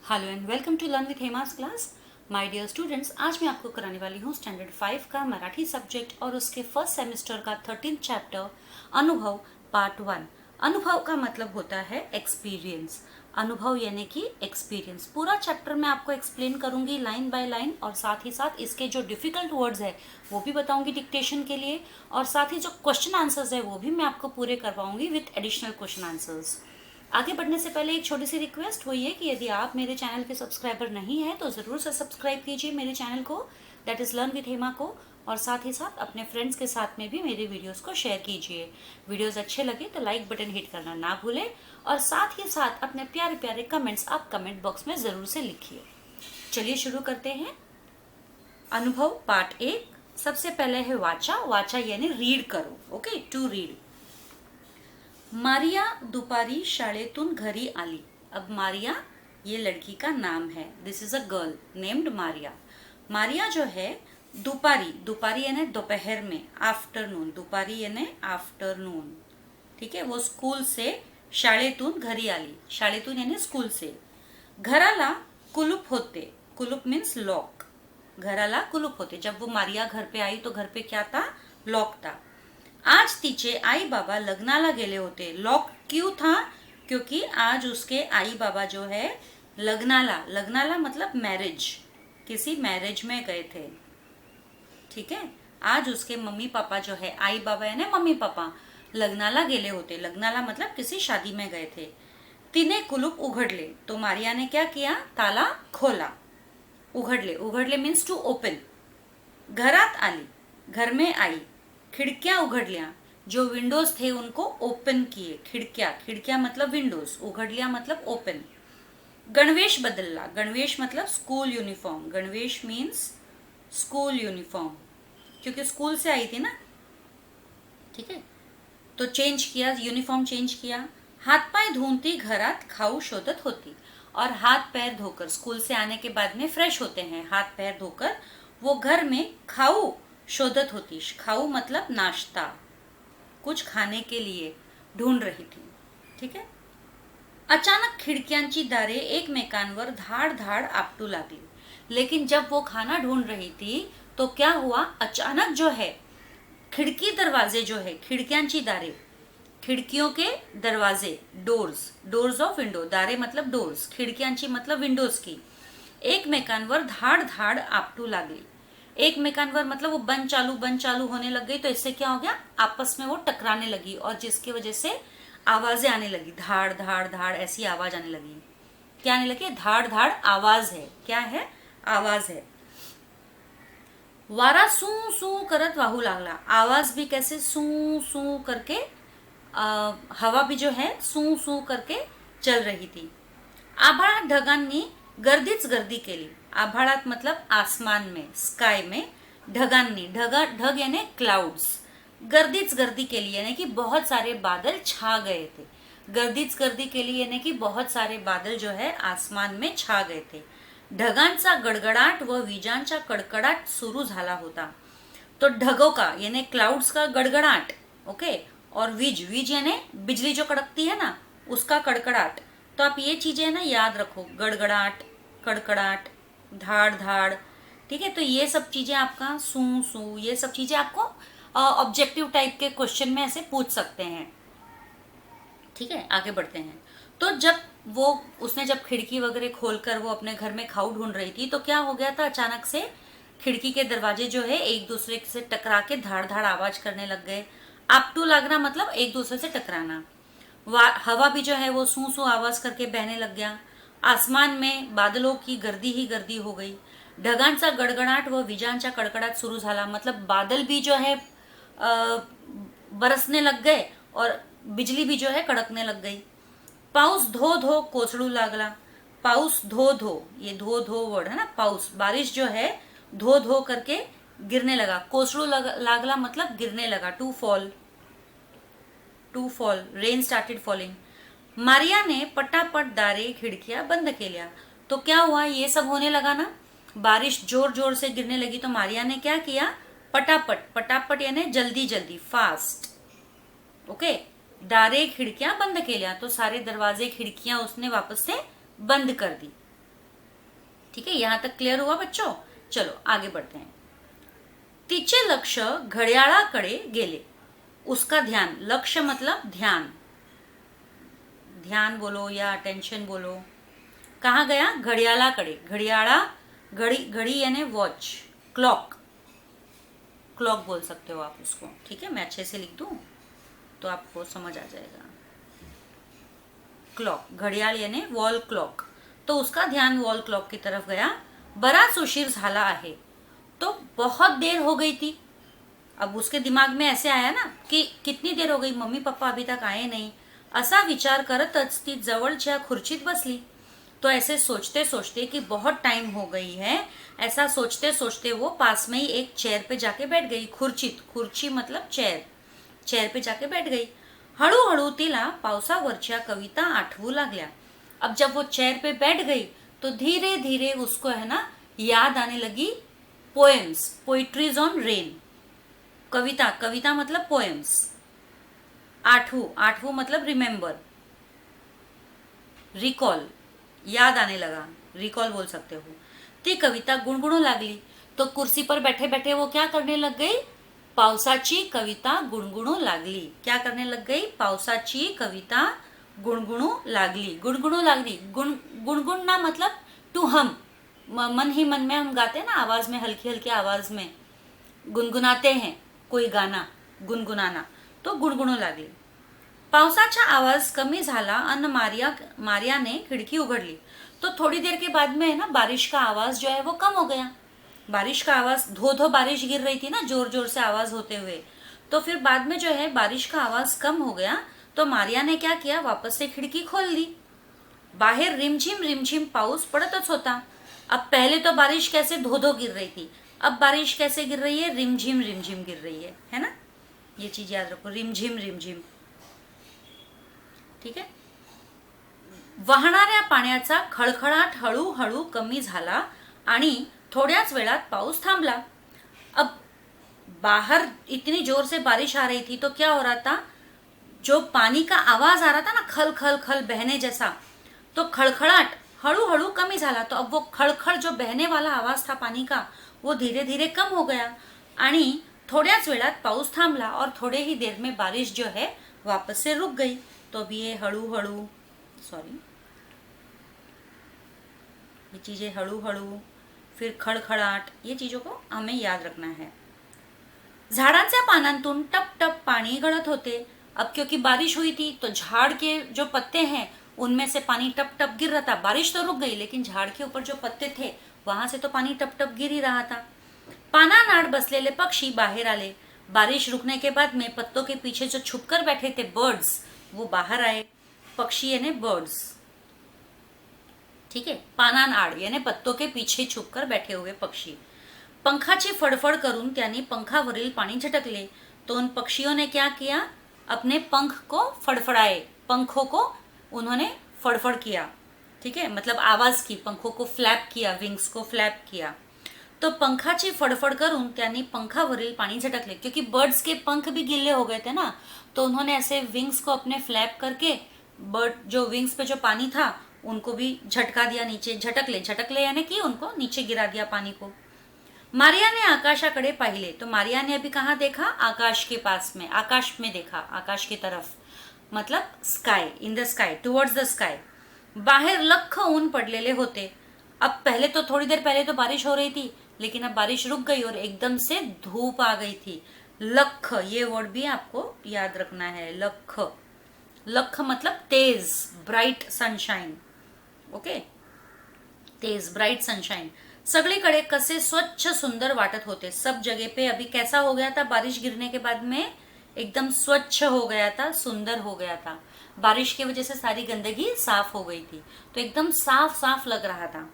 Hello and welcome to learn with Hema's class. My dear students, आज मैं आपको कराने वाली हूँ स्टैंडर्ड 5 का मराठी सब्जेक्ट और उसके फर्स्ट सेमेस्टर का 13th चैप्टर अनुभव पार्ट 1। अनुभव का मतलब होता है एक्सपीरियंस। अनुभव यानी कि एक्सपीरियंस। पूरा चैप्टर मैं आपको एक्सप्लेन करूंगी लाइन बाय लाइन, और साथ ही साथ इसके जो डिफिकल्ट वर्ड्स है वो भी बताऊंगी डिक्टेशन के लिए, और साथ ही जो क्वेश्चन आंसर्स है वो भी मैं आपको पूरे करवाऊंगी विथ एडिशनल क्वेश्चन आंसर्स। आगे बढ़ने से पहले एक छोटी सी रिक्वेस्ट, वो ये कि यदि आप मेरे चैनल के सब्सक्राइबर नहीं हैं तो ज़रूर से सब्सक्राइब कीजिए मेरे चैनल को, that is learn with Hema को, और साथ ही साथ अपने फ्रेंड्स के साथ में भी मेरे वीडियोस को शेयर कीजिए। वीडियोस अच्छे लगे तो लाइक बटन हिट करना ना भूलें, और साथ ही साथ अपने प्यारे प्यारे कमेंट्स आप कमेंट बॉक्स में ज़रूर से लिखिए। चलिए शुरू करते हैं। अनुभव पार्ट 1। सबसे पहले है वाचा। वाचा यानी रीड करो, ओके, टू रीड। मारिया दुपारी शाळेतून घरी आली। अब मारिया ये लड़की का नाम है, this is a girl named Maria. Maria जो है दुपारी, दुपारी यानी दोपहर में, आफ्टरनून, दुपारी यानी आफ्टरनून, ठीक है, वो स्कूल से शाळेतून घरी आली। शाळेतून यानी स्कूल से। घराला कुलूप होते, कुलूप मीन्स लॉक, घराला कुलूप होते। जब वो मारिया घर पे आई तो घर पे क्या था, लॉक था। आज तिचे आई बाबा लग्नाला गेले होते। लॉक क्यों था, क्योंकि आज उसके आई बाबा जो है लग्नाला, लग्नाला मतलब मैरिज, किसी मैरिज में गए थे, ठीक है। आज उसके मम्मी पापा जो है, आई बाबा यानी मम्मी पापा, लग्नाला गेले होते। लग्नाला मतलब किसी शादी में गए थे। तिने कुलूप उघडले, तो मारिया ने क्या किया, ताला खोला। उघडले, उघडले मीन्स टू ओपन। घरात आली, घर में आई। खिड़कियां उघडल्या, जो विंडोज थे उनको ओपन किए। खिड़कियां, खिड़कियां मतलब विंडोज, उघडल्या मतलब ओपन। गणवेश बदलला, गणवेश मतलब स्कूल यूनिफॉर्म, गणवेश मीन्स स्कूल यूनिफॉर्म, क्योंकि स्कूल से आई थी ना, ठीक है, तो चेंज किया, यूनिफॉर्म चेंज किया। हाथ पाय धुवून ती घरात खाऊ शोधत होती, और हाथ पैर धोकर, स्कूल से आने के बाद में फ्रेश होते हैं, हाथ पैर धोकर वो घर में खाऊ शोधत होती। खाऊ मतलब नाश्ता, कुछ खाने के लिए ढूंढ रही थी, ठीक है। अचानक खिडक्यांची दारे एकमेकांवर धाड धाड आपटू लागली। लेकिन जब वो खाना ढूंढ रही थी तो क्या हुआ, अचानक जो है खिड़की दरवाजे जो है, खिड़कियांची दारे, खिड़कियों के दरवाजे, डोर्स, डोर्स ऑफ विंडो, दारे मतलब डोर्स, खिड़कियांची मतलब विंडोज की, एकमेकांवर धाड धाड आपटू लागली। एकमेकांवर मतलब वो बंद चालू होने लग गई, तो इससे क्या हो गया, आपस में वो टकराने लगी, और जिसकी वजह से आवाजें आने लगी, धाड़ धाड़ धाड़ ऐसी आवाज आने लगी। क्या आने लगी, धाड़ धाड़ आवाज है, क्या है, आवाज है। वारा सू सू करत वाहू लागला। आवाज भी कैसे, सू सू करके, हवा भी जो है सू सू करके चल रही थी। आभाळात ढगांनी गर्दीच गर्दी केली। आभाळात मतलब आसमान में, स्काई में, ढगांनी, ढग यानी क्लाउड्स, गर्दीच गर्दी के लिए यानी कि बहुत सारे बादल छा गए थे। गर्दीच गर्दी के लिए यानी कि बहुत सारे बादल जो है आसमान में छा गए थे। ढगांचा गडगडाट व विजांचा कडकडाट सुरू झाला होता। तो ढगों का यानी क्लाउड्स का गड़गड़ाट, ओके, और वीज यानी बिजली जो कड़कती है ना, उसका कड़कड़ाट। तो आप ये चीजें ना याद रखो, गड़गड़ाट, कड़कड़ाट, धाड़ धाड़, ठीक है। तो ये सब चीजें आपका सू सू, ये सब चीजें आपको ऑब्जेक्टिव टाइप के क्वेश्चन में ऐसे पूछ सकते हैं, ठीक है। आगे बढ़ते हैं। तो जब वो, उसने जब खिड़की वगैरह खोलकर वो अपने घर में खाऊ ढूंढ रही थी, तो क्या हो गया था, अचानक से खिड़की के दरवाजे जो है एक दूसरे से टकरा के धाड़ धाड़ आवाज करने लग गए। आपटू लागना मतलब एक दूसरे से टकराना। हवा भी जो है वो सू सू आवाज करके बहने लग गया। आसमान में बादलों की गर्दी ही गर्दी हो गई। ढगांचा गडगडाट व विजांचा कडकडाट सुरू झाला, मतलब बादल भी जो है बरसने लग गए, और बिजली भी जो है कड़कने लग गई। पाऊस धो धो कोसळू लागला। पाऊस धो धो, ये धो धो वर्ड है ना, पाऊस, बारिश जो है धो धो करके गिरने लगा। कोसळू लागला मतलब गिरने लगा, to fall, to fall, rain started falling. Maria ने पटापट दारे खिड़कियां बंद केल्या। तो क्या हुआ, ये सब होने लगा ना, बारिश जोर जोर से गिरने लगी, तो मारिया ने क्या किया, पटापट, पटापट यानी जल्दी जल्दी, फास्ट, ओके, दारे खिड़कियां बंद केल्या, तो सारे दरवाजे खिड़कियां उसने वापस से बंद कर दी। ठीक है, यहां तक क्लियर हुआ बच्चों? चलो आगे बढ़ते हैं। तिचे लक्ष घड्याळाकडे गेले, उसका ध्यान, लक्ष्य मतलब ध्यान, ध्यान बोलो या अटेंशन बोलो, कहाँ गया? घड़ियालाकडे, घड़ियाला, घड़ी, घड़ी यानी वॉच, क्लॉक, क्लॉक बोल सकते हो आप उसको, ठीक है, मैं अच्छे से लिख दूं तो आपको समझ आ जाएगा। क्लॉक, घड़ियाल यानी वॉल क्लॉक, तो उसका ध्यान वॉल क्लॉक की तरफ गया। बराच उशीर झाला आहे, तो बहुत देर हो गई थी। अब उसके दिमाग में ऐसे आया ना की कितनी देर हो गई, मम्मी पप्पा अभी तक आए नहीं, असा विचार करतच ती जवळच्या खुर्चीत बसली। तो ऐसे सोचते सोचते कि बहुत टाइम हो गई है, ऐसा सोचते सोचते वो पास में ही एक चेयर पे जाके बैठ गई। खुर्चीत, खुर्ची मतलब चेयर, चेयर पे जाके बैठ गई। हळूहळू तिला पावसावरच्या कविता आठवू लागल्या। अब जब वो चेयर पे बैठ गई तो धीरे धीरे उसको है ना याद आने लगी पोएम्स, पोइट्रीज ऑन रेन, कविता, कविता मतलब पोएम्स। आठवू, आठवू मतलब रिमेंबर, रिकॉल, याद आने लगा, रिकॉल बोल सकते हो। ती कविता गुणगुणू लागली। तो कुर्सी पर बैठे बैठे वो क्या करने लग गई? पावसाची कविता गुणगुणू लागली। क्या करने लग गई? पावसाची कविता गुणगुणू लागली, गुणगुणू लागली। गुणगुणना मतलब टू हम, मन ही मन में हम गाते हैं ना, आवाज में, हल्की हल्की आवाज में गुनगुनाते हैं कोई गाना, गुनगुनाना, तो गुणगुणू लागली। पावसाचा आवाज कमी झाला अन मारिया ने खिड़की उघडली। तो थोड़ी देर के बाद में है ना बारिश का आवाज जो है वो कम हो गया। बारिश का आवाज, धो धो बारिश गिर रही थी ना जोर जोर से आवाज होते हुए, तो फिर बाद में जो है बारिश का आवाज कम हो गया। तो मारिया ने क्या किया, वापस से खिड़की खोल ली। बाहर रिमझिम पाऊस पड़तच होता। अब पहले तो बारिश कैसे धो धो गिर रही थी, अब बारिश कैसे गिर रही है? रिमझिम गिर रही है ना, ये चीज याद रखो, रिमझिम, ठीक है। वाहणाऱ्या पाण्याचा खळखळाट हळूहळू कमी झाला आणि थोड्याच वेळात पाऊस थांबला। अब बाहर इतनी जोर से बारिश आ रही थी तो क्या हो रहा था, जो पानी का आवाज आ रहा था ना, खल खल खल बहने जैसा, तो खड़खड़ाट हळूहळू कमी झाला। तो अब वो खड़खड़ जो बहने वाला आवाज था पानी का, वो धीरे धीरे कम हो गया आणि थोड्याच वेळात पाऊस थांबला और थोड़े ही देर में बारिश जो है वापस से रुक गई। तो अभी ये हळूहळू, सॉरी, ये चीजें हळूहळू, फिर खड़खड़ाट, ये चीजों को हमें याद रखना है। झाडांच्या पानांतून टप टप पानी गळत होते। अब क्योंकि बारिश हुई थी तो झाड़ के जो पत्ते हैं उनमें से पानी टप टप गिर रहा था। बारिश तो रुक गई लेकिन झाड़ के ऊपर जो पत्ते थे वहां से तो पानी टप टप गिर ही रहा था। पानानाड बसलेले पक्षी बाहर आले। बारिश रुकने के बाद में पत्तों के पीछे जो छुपकर बैठे थे बर्ड्स, वो बाहर आए। पक्षी यानी बर्ड्स, ठीक है। पानानाड यानी पत्तों के पीछे छुपकर बैठे हुए पक्षी। पंखाची फडफड करून त्यांनी पंखावरील पाणी झटकले। तो उन पक्षियों ने क्या किया, अपने पंख को फड़फड़ाए, पंखों को उन्होंने फड़फड़ किया, ठीक है, मतलब आवाज की, पंखों को फ्लैप किया, विंग्स को फ्लैप किया। तो पंखाची फडफड करून त्यांनी पंखावरील पाणी झटकले, क्योंकि बर्ड्स के पंख भी गिल्ले हो गए थे ना, तो उन्होंने ऐसे विंग्स को अपने फ्लैप करके बर्ड जो विंग्स पे जो पानी था उनको भी झटका दिया नीचे। झटकले यानी कि उनको नीचे गिरा दिया पानी को। मारिया ने आकाशाकडे पाहिले। तो मारिया ने अभी कहाँ देखा, आकाश के पास में, आकाश में देखा, आकाश की तरफ, मतलब sky, in the sky, towards the sky. बाहर लख ऊन पड़लेले होते। अब पहले तो थोड़ी देर पहले तो बारिश हो रही थी लेकिन अब बारिश रुक गई और एकदम से धूप आ गई थी। लख, ये वर्ड भी आपको याद रखना है, लख, लख मतलब तेज, ब्राइट सनशाइन, ओके, तेज ब्राइट सनशाइन। सगळीकडे कसे स्वच्छ सुंदर वाटत होते। सब जगह पे अभी कैसा हो गया था, बारिश गिरने के बाद में एकदम स्वच्छ हो गया था, सुंदर हो गया था। बारिश की वजह से सारी गंदगी साफ हो गई थी, तो एकदम साफ साफ लग रहा था,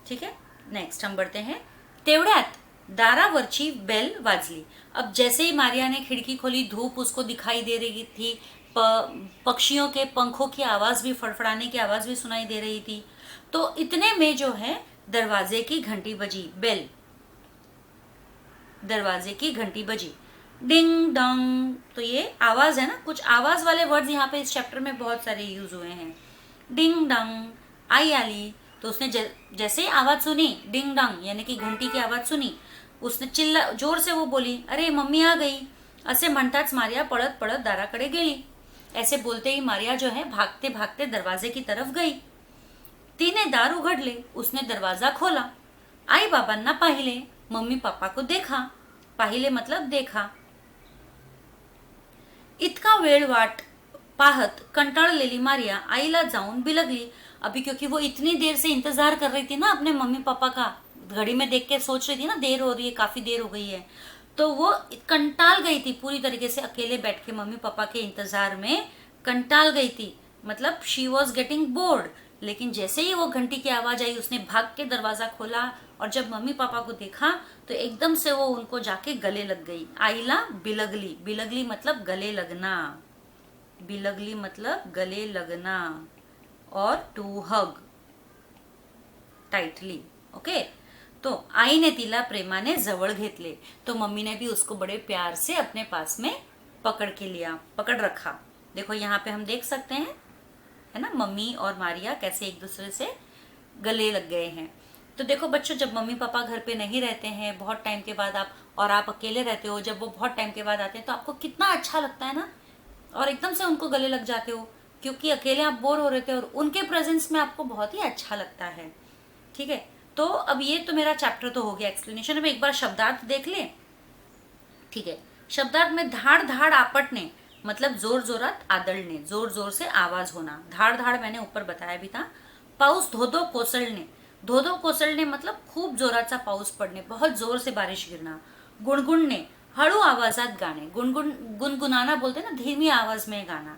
ठीक है। नेक्स्ट हम बढ़ते हैं। तेवढ्यात दारावरची बेल वाजली। अब जैसे ही मारिया ने खिड़की खोली, धूप उसको दिखाई दे रही थी, पक्षियों के पंखों की आवाज भी, फड़फड़ाने की आवाज भी सुनाई दे रही थी। तो इतने में जो है दरवाजे की घंटी बजी, बेल, दरवाजे की घंटी बजी, डिंग डोंग। तो ये आवाज है ना, कुछ आवाज वाले वर्ड्स यहाँ पे इस चैप्टर में बहुत सारे यूज हुए हैं। डिंग डोंग, आई आली। तो उसने जैसे ही आवाज सुनी, डिंग डंग यानी कि घंटी की आवाज सुनी, उसने चिल्ला जोर से वो बोली, अरे मम्मी आ गई. असे म्हणताच मारिया पळत पळत दाराकडे गेली. ऐसे बोलते ही मारिया जो है भागते भागते दरवाजे की तरफ गई. तिने दार उघडले. उसने दरवाजा खोला. आई बाबांना पाहिले. मम्मी पापा को देखा. पाहिले मतलब देखा. इतका वेळ वाट पाहत कंटाळलेली मारिया आईला जाऊन बिलगली. अभी क्योंकि वो इतनी देर से इंतजार कर रही थी ना अपने मम्मी पापा का, घड़ी में देख के सोच रही थी ना देर हो रही है, काफी देर हो गई है, तो वो कंटाल गई थी पूरी तरीके से. अकेले बैठ के मम्मी पापा के इंतजार में कंटाल गई थी, मतलब शी वॉज गेटिंग बोर्ड. लेकिन जैसे ही वो घंटी की आवाज आई, उसने भाग के दरवाजा खोला और जब मम्मी पापा को देखा तो एकदम से वो उनको जाके गले लग गई. आईला बिलगली. बिलगली मतलब गले लगना. बिलगली मतलब गले लगना. और टू हग टाइटली. ओके. तो आईने तिला प्रेमाने जवळ घेतले. तो मम्मी ने भी उसको बड़े प्यार से अपने पास में पकड़ के लिया, पकड़ रखा. देखो यहाँ पे हम देख सकते हैं, है ना, मम्मी और मारिया कैसे एक दूसरे से गले लग गए हैं. तो देखो बच्चों, जब मम्मी पापा घर पे नहीं रहते हैं, बहुत टाइम के बाद आप अकेले रहते हो, जब वो बहुत टाइम के बाद आते हैं तो आपको कितना अच्छा लगता है ना, और एकदम से उनको गले लग जाते हो, क्योंकि अकेले आप बोर हो रहे थे और उनके प्रेजेंस में आपको बहुत ही अच्छा लगता है. ठीक है. तो अब ये तो मेरा चैप्टर तो हो गया एक्सप्लेनेशन. अब एक बार शब्दार्थ देख ले. ठीक है. शब्दार्थ में धाड़ धाड़ आपटने मतलब जोर जोरात आदळणे, जोर जोर से आवाज होना. धाड़ धाड़ मैंने ऊपर बताया भी था. पाऊस धोधो कोसळणे. धोधो कोसळणे मतलब खूप जोराचा पाऊस पडणे, बहुत जोर से बारिश गिरना. गुणगुणणे हळू आवाजात गाणे. गुनगुनाना बोलते ना, धीमी आवाज में गाना.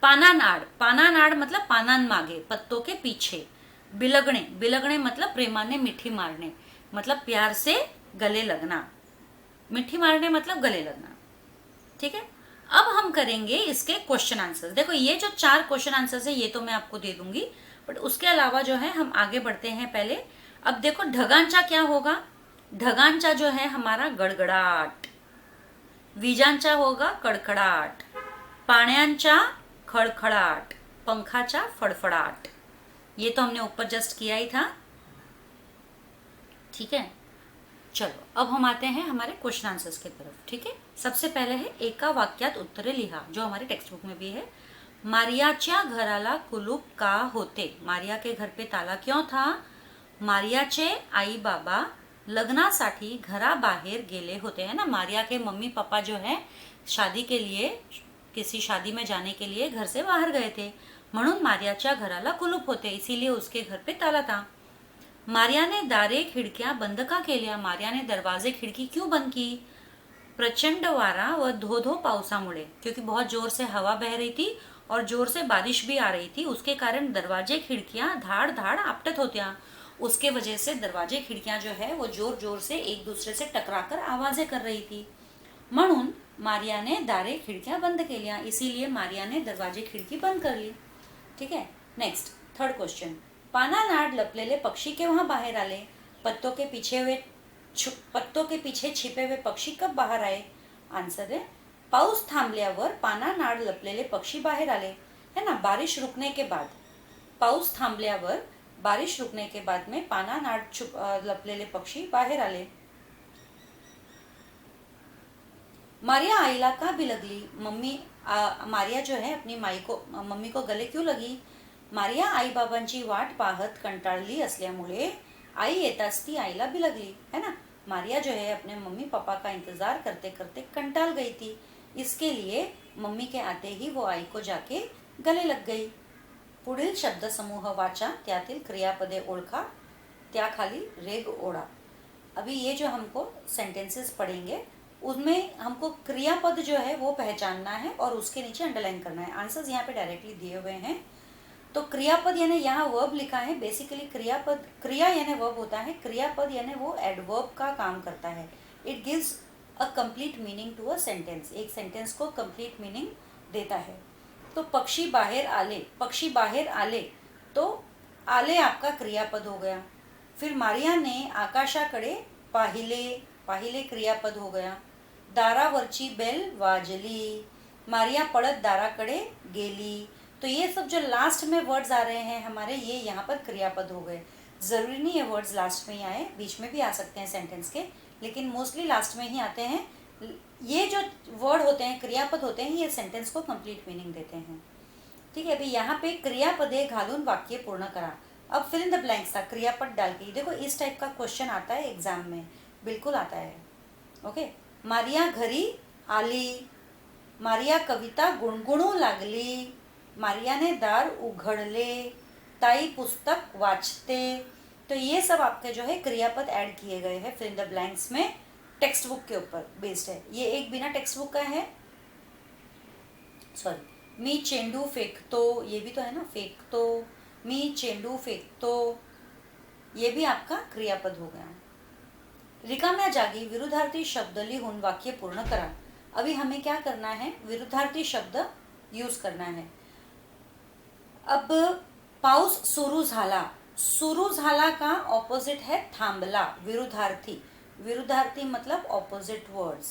पानानाड. पानानाड मतलब पानांमागे, पत्तों के पीछे. बिलगणे. बिलगणे मतलब प्रेमाने मिठी मारणे, मतलब प्यार से गले लगना. मिठी मारने मतलब गले लगना. ठीक है. अब हम करेंगे इसके क्वेश्चन आंसर्स. देखो ये जो 4 क्वेश्चन आंसर्स है ये तो मैं आपको दे दूंगी, बट उसके अलावा जो है हम आगे बढ़ते हैं. पहले अब देखो ढगांचा क्या होगा. ढगांचा जो है हमारा गड़गड़ाट. विजांचा होगा कड़कड़ाट. पाण्यांचा खड़खड़ाट. पंखाचा फड़फड़ाट. ये तो हमने ऊपर जस्ट किया ही था. ठीक है. चलो अब हम आते हैं हमारे क्वेश्चन आंसर्स की तरफ. ठीक है. सबसे पहले है एका वाक्यात उत्तरे लिहा, जो हमारे टेक्स्ट बुक में भी है. मारियाच्या घराला कुलूप का होते. मारिया के घर पे ताला क्यों था. मारियाचे आई बाबा लग्नासाठी घराबाहेर गेले होते. है ना, मारिया के मम्मी पापा जो है शादी के लिए, किसी शादी में जाने के लिए घर से बाहर गए थे, म्हणून मारियाच्या घराला कुलूप होते, इसीलिए उसके घर पे ताला था. मारिया ने दारे खिड़कियां बंद का केल्या. मारिया ने दरवाजे खिड़की क्यों बंद की. प्रचंड वारा व धो पावसामुळे, क्योंकि बहुत जोर से हवा बह रही थी और जोर से बारिश भी आ रही थी, उसके कारण दरवाजे खिड़कियां धाड़ धाड़ आपटत होत्या. उसके वजह से दरवाजे खिड़कियां जो है वो जोर जोर से एक दूसरे से टकराकर आवाजें कर रही थी. म्हणून मारिया ने दारे खिड़कियां बंद केल्या, इसीलिए मारिया ने दरवाजे खिड़की बंद कर ली. ठीक है. Next third question. पानानाड लपलेले पक्षी केव्हा बाहेर आले. पत्तों के पीछे छिपे हुए पक्षी कब बाहर आए. आंसर है पाऊस थांबल्यावर पानानाड लपलेले पक्षी बाहेर आले. है ना, बारिश रुकने के बाद. पाऊस थांबल्यावर बारिश रुकने के बाद में पानानाड लपलेले पक्षी बाहेर आले. मारिया आईला का बिलगली. मारिया जो है अपनी मम्मी को गले क्यों लगी. मारिया आई बाबांची वाट पाहत कंटाळली असल्यामुळे आई येताच ती आईला बिलगली. है ना, मारिया जो है अपने मम्मी पापा का इंतजार करते करते कंटाल गई थी, इसके लिए मम्मी के आते ही वो आई को जाके गले लग गई. पुढील शब्द समूह वाचा, त्यातील क्रियापदे ओळखा, त्याखाली रेग ओढा. अभी ये जो हमको सेंटेंसेस पढ़ेंगे उसमें हमको क्रियापद जो है वो पहचानना है और उसके नीचे अंडरलाइन करना है. आंसर्स यहाँ पे डायरेक्टली दिए हुए हैं. तो क्रियापद यानी यहाँ वर्ब लिखा है. बेसिकली क्रियापद, क्रिया यानी वर्ब होता है, क्रियापद यानी वो एडवर्ब का काम करता है. It gives a complete meaning to a sentence. एक सेंटेंस को कंप्लीट मीनिंग देता है. तो पक्षी बाहर आले. पक्षी बाहर आले तो आले आपका क्रियापद हो गया. फिर मारिया ने आकाशाकडे पाहिले. पाहिले क्रियापद हो गया. दारावरची बेल वाजली. मारिया पळत दाराकडे गेली. तो ये सब जो लास्ट में वर्ड्स आ रहे हैं हमारे, ये यहाँ पर क्रियापद हो गए. ज़रूरी नहीं है वर्ड्स लास्ट में ही आए, बीच में भी आ सकते हैं सेंटेंस के, लेकिन मोस्टली लास्ट में ही आते हैं। ये जो वर्ड होते हैं, क्रियापद होते हैं, ये सेंटेंस को कंप्लीट मीनिंग देते हैं। ठीक है, अभी यहाँ पे क्रियापदे घालून वाक्य पूर्ण करा। अब फिल इन द ब्लैंक्स था, क्रियापद डाल के। देखो इस टाइप का क्वेश्चन आता है एग्जाम में, बिल्कुल आता है। ओके, मारिया घरी आली, मारिया कविता गुणगुणू लागली, मारिया ने दार उघडले, ताई पुस्तक वाचते। तो ये सब आपके जो है क्रियापद ऐड किए गए हैं फिल इन द ब्लैंक्स में, टेक्स्ट बुक के ऊपर बेस्ड है। ये एक बिना टेक्स्ट बुक का है, सॉरी, मी चेंडू फेंकतो, ये भी तो है ना, फेंकतो, मी चेंडू फेंकतो, ये भी आपका क्रियापद हो गया। रिकाम्या जागी विरुद्धार्थी शब्द लिहून वाक्य पूर्ण करा। अभी हमें क्या करना है, विरुद्धार्थी शब्द यूज करना है। अब पाऊस सुरू झाला, सुरू झाला का ऑपोजिट है थांबला, विरुद्धार्थी। विरुद्धार्थी मतलब ऑपोजिट वर्ड्स,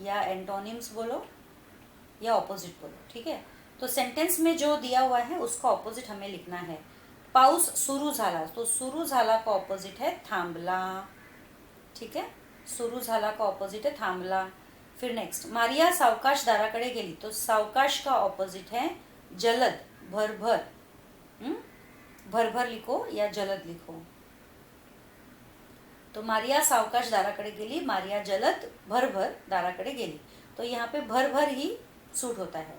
या एंटोनिम्स बोलो या ऑपोजिट बोलो, ठीक है। तो सेंटेंस में जो दिया हुआ है उसका ऑपोजिट हमें लिखना है। पाऊस सुरू झाला, तो सुरू झाला का ऑपोजिट है थांबला, ठीक है। सुरू झाला का ऑपोजिट है थांबला। फिर नेक्स्ट, मारिया सावकाश दाराकडे गेली, तो सावकाश का ऑपोजिट है जलद, भरभर। भरभर लिखो या जलद लिखो। तो मारिया सावकाश दाराकडे गेली, मारिया जलद भरभर दाराकडे गेली, तो यहाँ पे भरभर ही सूट होता है।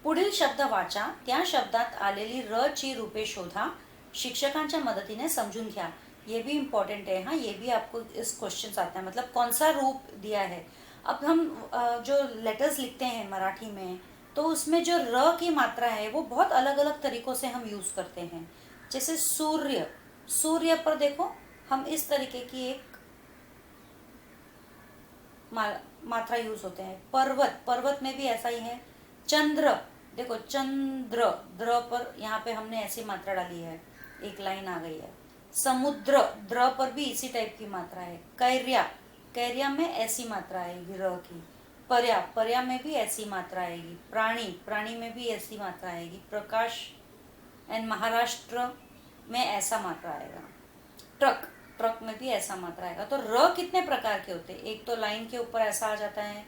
पुढील शब्द वाचा, त्या शब्दात आलेली र ची रूपे शोधा, शिक्षकांच्या मदतीने समजून घ्या। ये भी इम्पोर्टेंट है, हाँ, ये भी आपको इस क्वेश्चन आता है, मतलब कौन सा रूप दिया है। अब हम जो लेटर्स लिखते हैं मराठी में, तो उसमें जो र की मात्रा है वो बहुत अलग अलग तरीकों से हम यूज़ करते हैं। जैसे सूर्य, सूर्य पर देखो हम इस तरीके की एक मात्रा यूज होते हैं। पर्वत, पर्वत में भी ऐसा ही है। चंद्र, देखो चंद्र, द्र पर यहाँ पे हमने ऐसी मात्रा डाली है, एक लाइन आ गई है। समुद्र, द्र पर भी इसी टाइप की मात्रा है। कैर्या, कैर्या में ऐसी मात्रा आएगी र की। पर्या, पर्या में भी ऐसी मात्रा आएगी। प्राणी, प्राणी में भी ऐसी मात्रा आएगी। प्रकाश एंड महाराष्ट्र में ऐसा मात्रा आएगा। ट्रक, ट्रक में भी ऐसा मात्रा आएगा। तो र कितने प्रकार के होते हैं, एक तो लाइन के ऊपर ऐसा आ जाता है,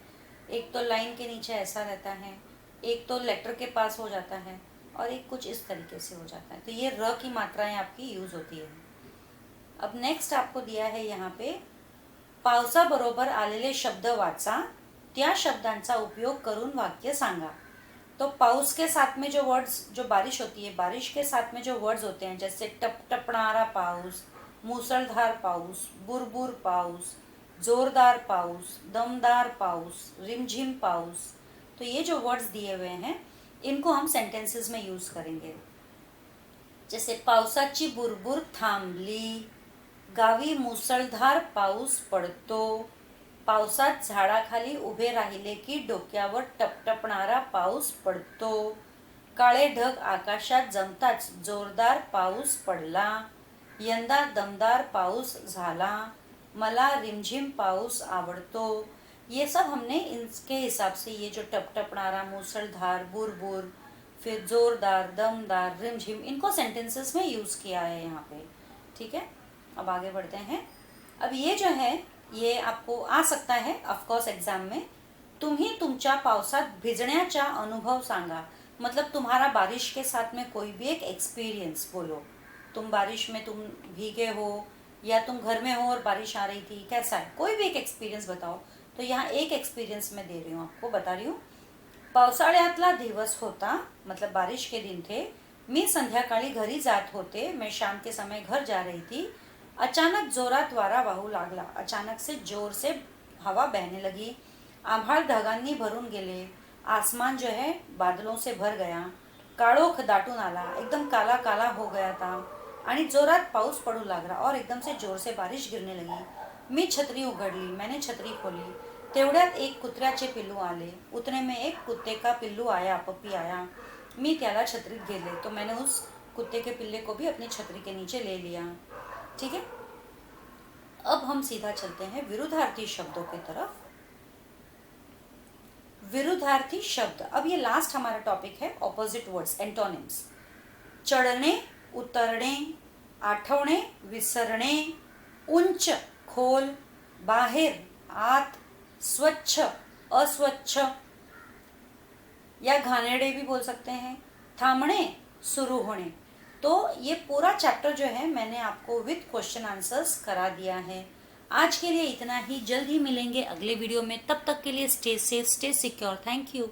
एक तो लाइन के नीचे ऐसा रहता है, एक तो लेटर के पास हो जाता है, और एक कुछ इस तरीके से हो जाता है। तो ये र की मात्राएं आपकी यूज होती है। अब नेक्स्ट आपको दिया है यहाँ पे, पावसाबरोबर आलेले शब्द वाचा, त्या शब्दांचा उपयोग करून वाक्य सांगा। तो पाउस के साथ में जो वर्ड्स, जो बारिश होती है, बारिश के साथ में जो वर्ड्स होते हैं, जैसे टप टपणारा पाऊस, मूसळधार पाऊस, बुरबुर पाऊस, जोरदार पाऊस, दमदार पाऊस, रिमझिम पाऊस, तो ये जो वर्ड्स दिए हुए हैं इनको हम सेंटेंसेस में यूज करेंगे। जैसे पावसाची बुरबुर थांबली, गावी मुसळधार पाऊस पडतो, पावसात झाडाखाली उभे राहिले की डोक्यावर टपटपणारा पाऊस पडतो, काळे ढग आकाशात जमताच जोरदार पाऊस पडला, यंदा दमदार पाऊस झाला, मला रिमझिम पाऊस आवडतो। ये सब हमने इनके हिसाब से ये जो टपटपणारा, मूसलधार, बुरबुर, फिर जोरदार, दमदार, रिमझिम, इनको सेंटेंसेस में यूज किया है यहाँ पे, ठीक है। अब आगे बढ़ते हैं। अब ये जो है ये आपको आ सकता है ऑफकोर्स एग्जाम में, तुम्ही तुमच्या पावसात भिजण्याचा अनुभव सांगा, मतलब तुम्हारा बारिश के साथ में कोई भी एक एक्सपीरियंस बोलो। तुम बारिश में तुम भीगे हो, या तुम घर में हो और बारिश आ रही थी, कैसा है, कोई भी एक एक्सपीरियंस बताओ। तो यहाँ एक एक्सपीरियंस मैं दे रही हूँ आपको, बता रही हूँ। पावसाळ्यातला दिवस होता, मतलब बारिश के दिन थे, मी संध्याकाळी घरी जात होते, मैं शाम के समय घर जा रही थी, अचानक जोरात वारा वाहू लागला, अचानक से जोर से हवा बहने लगी, आभाळ ढगांनी भरून गेले, आसमान जो है बादलों से भर गया, काळोख दाटून आला, एकदम काला काला हो गया था, आणि जोरात पाऊस पडू लागला और एकदम से जोर से बारिश गिरने लगी। मी छतरी उघडली, मैंने छतरी खोली, तेवढ्यात एक कुत्र्याचे पिल्लू आले, उतने में एक कुत्ते का पिल्लू आया, पप्पी आया, मी त्याला छतरीत घेले, तो मैंने उस कुत्ते के पिल्ले को भी अपनी छतरी के नीचे ले लिया, ठीक है। अब हम सीधा चलते हैं विरुद्धार्थी शब्दों की तरफ। विरुद्धार्थी शब्द, अब ये लास्ट हमारा टॉपिक है ऑपोजिट वर्ड्स, एंटोनिम्स। चढ़ने उतरणे, आठवणे, विसरणे, उंच, खोल, बाहेर, आत, स्वच्छ, अस्वच्छ, या घानेरडे भी बोल सकते हैं, थामणे, शुरू होने। तो ये पूरा चैप्टर जो है मैंने आपको विद क्वेश्चन आंसर्स करा दिया है। आज के लिए इतना ही, जल्द ही मिलेंगे अगले वीडियो में। तब तक के लिए stay safe, stay secure. Thank you.